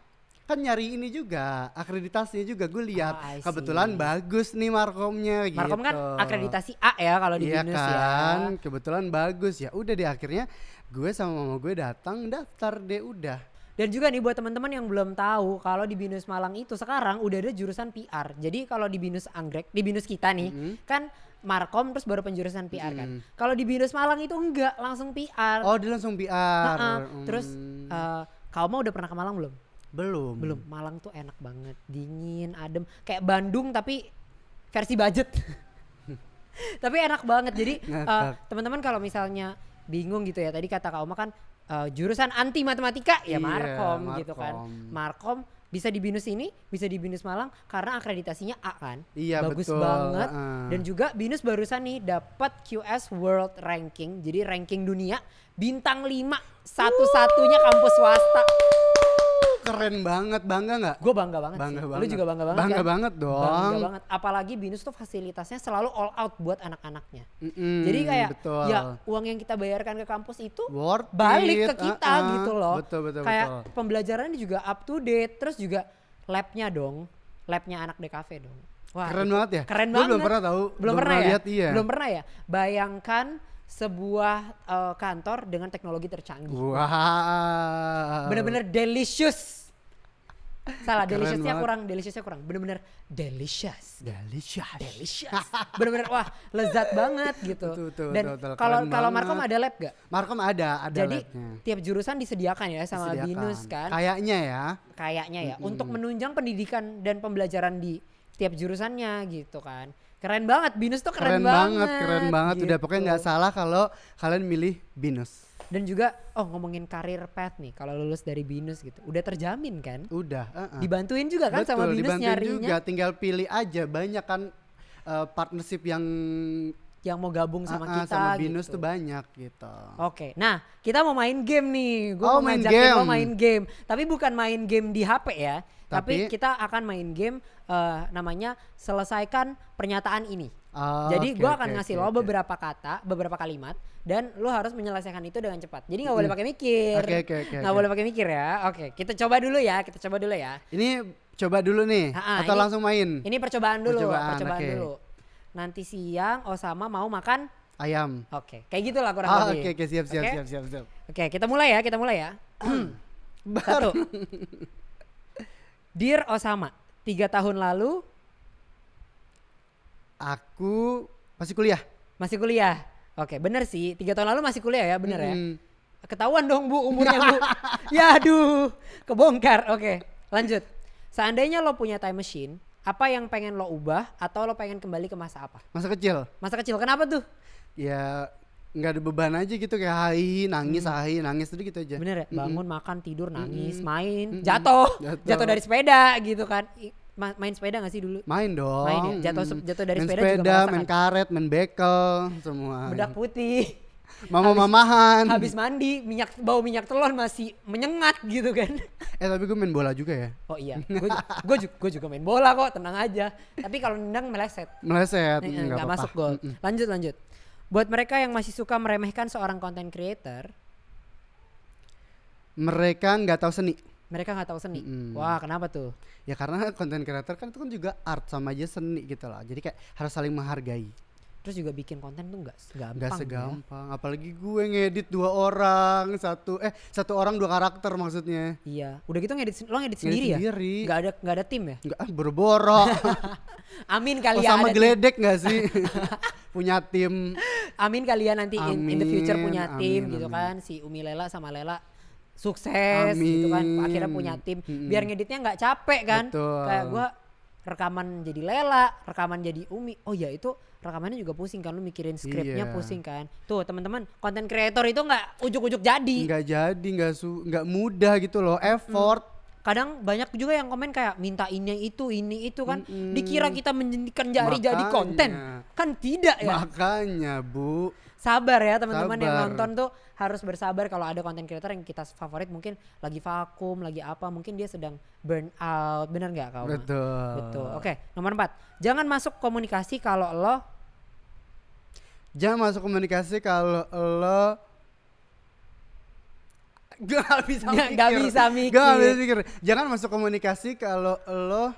kan nyari ini juga akreditasinya juga gue lihat I see. kebetulan bagus nih Markomnya gitu. Markom kan akreditasi A ya kalau di iya BINUS kan, ya. kebetulan bagus ya. Udah deh akhirnya gue sama mama gue datang daftar deh udah. Dan juga nih buat teman-teman yang belum tahu kalau di BINUS Malang itu sekarang udah ada jurusan PR. Jadi kalau di BINUS Anggrek, di BINUS kita nih kan Markom terus baru penjurusan PR kan. Kalau di BINUS Malang itu enggak, langsung PR. Oh dia langsung PR. Terus kau mau udah pernah ke Malang belum? Belum. Malang tuh enak banget, dingin, adem, kayak Bandung tapi versi budget. Tapi enak banget. Jadi teman-teman kalau misalnya bingung gitu ya, tadi kata Kak Oma kan jurusan anti matematika ya Markom gitu kan. Markom bisa di BINUS ini, bisa di BINUS Malang karena akreditasinya A kan. Iya, bagus betul. banget. Dan juga BINUS barusan nih dapat QS World Ranking. Jadi ranking dunia bintang 5 satu-satunya kampus swasta. Keren banget, bangga nggak? Gue bangga banget Bangga sih. banget. Lu juga bangga banget Bangga kan? banget dong. Bangga banget. Apalagi BINUS tuh fasilitasnya selalu all out buat anak-anaknya. Jadi kayak betul. ya uang yang kita bayarkan ke kampus itu Worth balik it, ke kita gitu loh. Betul. Kayak pembelajarannya juga up to date. Terus juga labnya dong. Labnya anak DKV dong. Wah, Keren banget ya? Keren Gue banget. belum pernah tahu. Belum pernah ya? Lihat, iya. Belum pernah ya? Bayangkan sebuah kantor dengan teknologi tercanggih. Wah. Bener-bener delicious. Salah, Keren deliciousnya kurang. Bener-bener delicious. Delicious. Bener-bener wah lezat banget gitu. Betul, Dan betul. kalau Keren Markom banget. ada lab gak? Markom ada Jadi labnya. tiap jurusan disediakan ya sama Disediakan. BINUS kan. Kayaknya ya. Kayaknya ya untuk menunjang pendidikan dan pembelajaran di tiap jurusannya gitu kan. Keren banget, BINUS tuh keren banget. Udah pokoknya nggak gitu. salah kalau kalian milih BINUS. Dan juga ngomongin karir path nih, kalau lulus dari BINUS gitu, udah terjamin kan? Udah. Dibantuin juga kan sama BINUS dibantuin nyarinya. juga, tinggal pilih aja. Banyak kan partnership yang mau gabung sama kita sama BINUS gitu. tuh banyak gitu. Oke, nah kita mau main game nih. Gue Oh, mau main ngajakin game. lo main game. Tapi bukan main game di HP ya. Tapi Tapi kita akan main game namanya selesaikan pernyataan ini. Oh, Jadi oke, gue akan oke, ngasih oke, lo oke. beberapa kata, beberapa kalimat. Dan lo harus menyelesaikan itu dengan cepat. Jadi gak boleh pakai mikir. Oke, Gak boleh pakai mikir ya. Oke, kita coba dulu ya. Ini coba dulu nih atau ini- langsung main? Ini percobaan dulu. Oke. Dulu. Nanti siang Osama mau makan. Ayam. Oke, kayak gitulah kurang Oh, lebih. oke, siap. Oke? Oke, kita mulai ya. Satu. Dear Osama, 3 tahun lalu Aku masih kuliah. masih kuliah. Oke, bener sih. 3 tahun lalu masih kuliah ya, bener ya. Mm. Ketahuan dong Bu umurnya Bu. Ya aduh, kebongkar. Oke, lanjut. Seandainya lo punya time machine, apa yang pengen lo ubah atau lo pengen kembali ke masa apa? Masa kecil. Masa kecil, kenapa tuh? Ya nggak ada beban aja gitu kayak hai nangis tadi gitu aja. Bener ya, bangun, makan, tidur, nangis, main, jatuh dari sepeda gitu kan. Main sepeda gak sih dulu? Main dong. Main ya? Jatuh dari main sepeda juga merasakan. main karet, main bekel, semua. Bedak putih. Mama-mamahan. Habis mandi, bau minyak telon masih menyengat gitu kan. Tapi gue main bola juga ya. Oh iya, gue juga main bola kok, tenang aja. Tapi kalau nendang meleset. Meleset, Nggak nggak apa-apa. masuk gol. Lanjut. Buat mereka yang masih suka meremehkan seorang content creator, Mereka nggak tahu seni. mereka nggak tahu seni. Wah, kenapa tuh? Ya karena content creator kan itu kan juga art sama aja seni gitu lah. Jadi kayak harus saling menghargai. Terus juga bikin konten tuh nggak gampang. Nggak ya. segampang. Apalagi gue ngedit 2 orang, satu orang 2 karakter maksudnya. Iya, udah gitu lo ngedit sendiri ya? Sendiri. Nggak ada tim ya? Nggak boro-boro. Amin kali ya sama ada tim. geledek nggak sih? Punya tim. Amin kalian nanti in the future punya tim Amin, gitu amin. kan. Si Umi Lela sama Lela sukses gitu kan. Amin. Akhirnya punya tim. Biar ngeditnya nggak capek kan. Betul. Kayak gua rekaman jadi Lela, rekaman jadi Umi. Oh ya itu rekamannya juga pusing kan. Lu mikirin skripnya Iya. pusing kan. Tuh teman-teman, konten kreator itu nggak ujuk-ujuk jadi. Nggak jadi, nggak mudah gitu loh. Effort. Kadang banyak juga yang komen kayak minta ini itu kan. Dikira kita menjadikan jari jadi Makanya. konten. Kan tidak ya. Makanya Bu. Sabar ya teman-teman yang Sabar. nonton tuh harus bersabar. Kalau ada konten creator yang kita favorit mungkin lagi vakum, lagi apa, mungkin dia sedang burn out. Bener nggak kau? Betul. Betul. Oke, nomor 4. Jangan masuk komunikasi kalau lo Jangan masuk komunikasi kalau lo gue gak bisa mikir. Nggak bisa mikir. Gue gak bisa mikir. Jangan masuk komunikasi kalau lo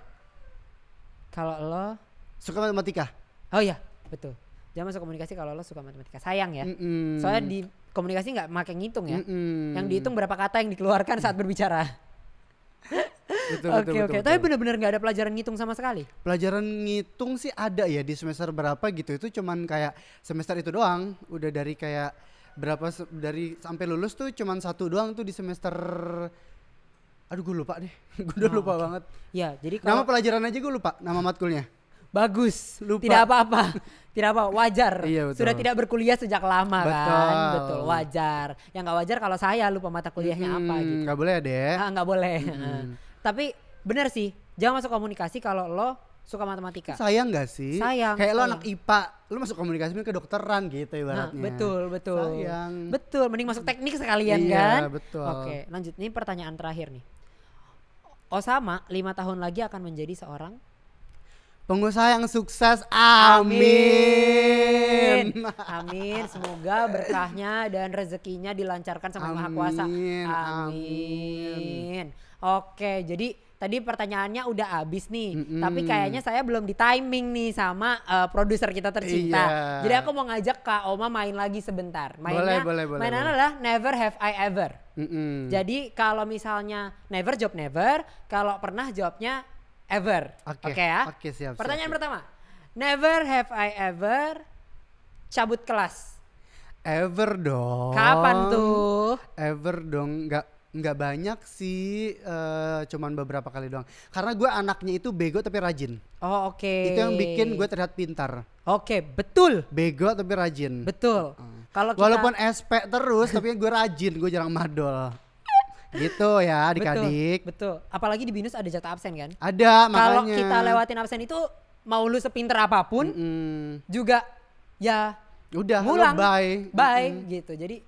suka matematika. Oh iya, betul. Jangan masuk komunikasi kalau lo suka matematika. Sayang ya. Soalnya di komunikasi nggak pakai ngitung ya. Yang dihitung berapa kata yang dikeluarkan saat berbicara. Oke. Tapi benar-benar nggak ada pelajaran ngitung sama sekali. Pelajaran ngitung sih ada ya di semester berapa gitu. Itu cuman kayak semester itu doang. Udah dari kayak berapa dari sampai lulus tuh cuman satu doang tuh di semester. Aduh gue lupa deh. Gue udah lupa banget. Ya, jadi nama pelajaran aja gue lupa nama matkulnya. Bagus, lupa. Tidak apa-apa. Tidak apa, wajar. Iya, betul. Sudah tidak berkuliah sejak lama betul. Kan. Betul, wajar. Yang nggak wajar kalau saya lupa mata kuliahnya apa gitu. Nggak boleh deh. Nggak boleh. Tapi bener sih, jangan masuk komunikasi kalau lo suka matematika. Sayang gak sih? Sayang. Kayak lo anak IPA, lo masuk komunikasi ke kedokteran gitu ibaratnya. Betul. Sayang. Betul, mending masuk teknik sekalian iya, kan. Betul. Oke, lanjut. Ini pertanyaan terakhir nih. Osama 5 tahun lagi akan menjadi seorang pengusaha yang sukses. Amin. Amin. Semoga berkahnya dan rezekinya dilancarkan sama Maha Kuasa. Amin. Oke, jadi tadi pertanyaannya udah habis nih. Tapi kayaknya saya belum di timing nih sama produser kita tercinta. Iya. Jadi aku mau ngajak Kak Oma main lagi sebentar. Mainannya adalah Never Have I Ever. Jadi kalau misalnya never jawab never, kalau pernah jawabnya ever. Oke ya. Oke, siap. Pertanyaan pertama. Never have I ever cabut kelas. Ever dong. Kapan tuh? Ever dong. Nggak banyak sih, cuman beberapa kali doang. Karena gue anaknya itu bego tapi rajin. Oh oke. Itu yang bikin gue terlihat pintar. Oke, betul. Bego tapi rajin. Betul. Kalau walaupun SP terus tapi gue rajin, gue jarang madol. Gitu ya adik-adik. Betul. Apalagi di BINUS ada jatah absen kan? Ada, makanya. Kalau kita lewatin absen itu mau lu sepinter apapun juga ya udah ngulang. Bye. Gitu. Jadi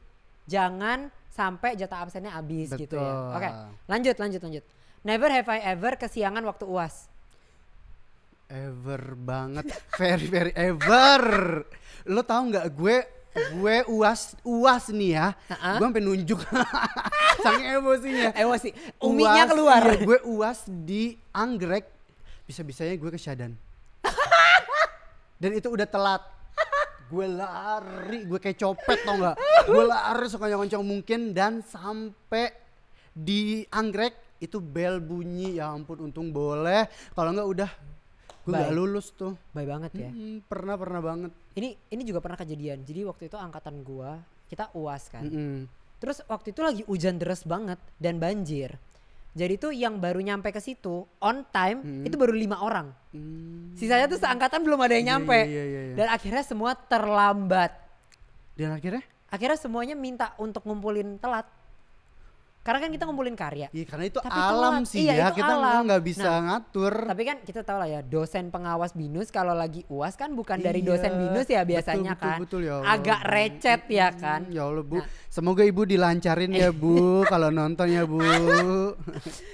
jangan sampai jatah absennya habis gitu ya. Oke. Lanjut. Never have I ever kesiangan waktu UAS. Ever banget. Very ever. Lo tau nggak gue uas nih ya, gue sampai nunjuk. Saking emosinya. Uminya keluar. Iya, gue uas di anggrek, bisa-bisanya gue ke Syadan. Dan itu udah telat. Gue lari, gue kayak copet tau nggak? Gue lari sekencang-kencang mungkin dan sampai di anggrek itu bel bunyi. Ya ampun, untung boleh. Kalau nggak udah gue nggak lulus tuh. Baik banget ya. Pernah banget. Ini juga pernah kejadian. Jadi waktu itu angkatan gua kita UAS kan. Terus waktu itu lagi hujan deras banget dan banjir. Jadi tuh yang baru nyampe ke situ on time itu baru 5 orang. Sisanya tuh seangkatan belum ada yang nyampe. Iya. Dan akhirnya semua terlambat. Dan akhirnya? Akhirnya semuanya minta untuk ngumpulin telat. Karena kan kita ngumpulin karya. Iya, karena itu tapi alam telat. sih ya, kita nggak bisa ngatur. Tapi kan kita tahu lah ya, dosen pengawas BINUS kalau lagi UAS kan bukan dari dosen BINUS ya biasanya betul, ya Allah. Agak recet ya kan. Ya Allah Bu, semoga Ibu dilancarin ya Bu kalau nonton ya Bu.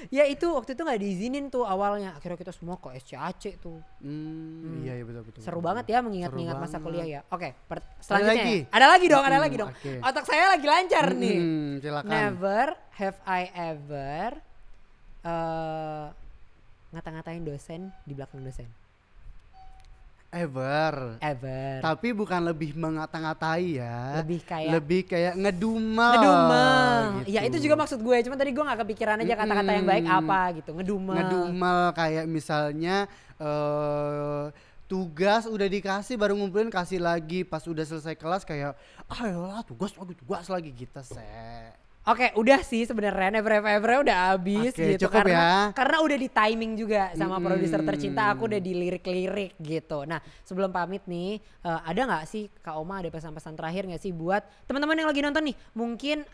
Ya itu waktu itu nggak diizinin tuh awalnya, akhirnya kita semua ke SCAC tuh. Iya betul. Seru banget ya mengingat-ingat masa kuliah ya. Oke, selanjutnya ada lagi dong. Okay. Otak saya lagi lancar nih. Silakan. Never have I ever ngata-ngatain dosen di belakang dosen. Ever. Tapi bukan lebih mengata-ngatai ya. Lebih kayak ngedumel. Gitu. Ya itu juga maksud gue. Cuma tadi gue nggak kepikiran aja kata-kata yang baik apa gitu. Ngedumel kayak misalnya tugas udah dikasih baru ngumpulin kasih lagi pas udah selesai kelas kayak ayolah tugas lagi gitu Oke, udah sih sebenarnya Never Have I Ever udah habis gitu karena udah di timing juga sama produser tercinta, aku udah dilirik-lirik gitu. Nah, sebelum pamit nih, ada nggak sih Kak Oma ada pesan-pesan terakhir nggak sih buat teman-teman yang lagi nonton nih? Mungkin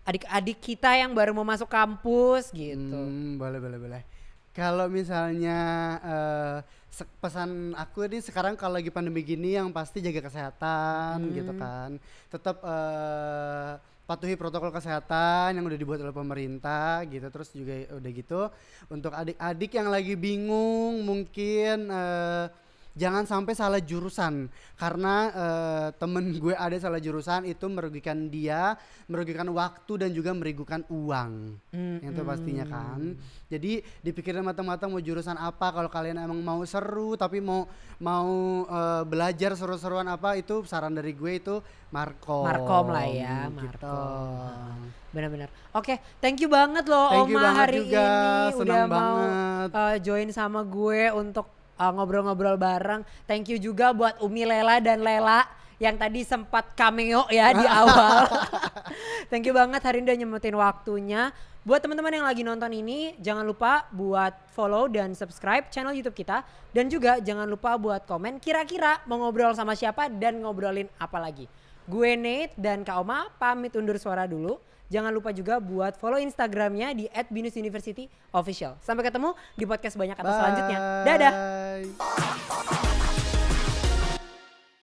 adik-adik kita yang baru mau masuk kampus gitu. Boleh. Kalau misalnya pesan aku nih sekarang kalau lagi pandemi gini yang pasti jaga kesehatan gitu kan. Tetap patuhi protokol kesehatan yang udah dibuat oleh pemerintah gitu. Terus juga udah gitu untuk adik-adik yang lagi bingung mungkin jangan sampai salah jurusan karena temen gue ada salah jurusan itu merugikan dia, merugikan waktu dan juga merugikan uang. Itu pastinya kan. Jadi dipikirin matang-matang mau jurusan apa, kalau kalian emang mau seru tapi mau belajar seru-seruan apa, itu saran dari gue itu Markom lah ya, gitu. Markom. Benar-benar. Oke, thank you banget loh Thank you Oma banget hari juga, ini udah senang mau banget. join sama gue untuk ngobrol-ngobrol bareng. Thank you juga buat Umi Lela dan Lela yang tadi sempat cameo ya di awal. Thank you banget hari ini udah nyempetin waktunya. Buat teman-teman yang lagi nonton ini, jangan lupa buat follow dan subscribe channel YouTube kita. Dan juga jangan lupa buat komen kira-kira mau ngobrol sama siapa dan ngobrolin apa lagi. Gue Nate dan Kak Oma pamit undur suara dulu. Jangan lupa juga buat follow Instagramnya di @binusuniversityofficial. Sampai ketemu di podcast Banyak Kata selanjutnya. Dadah.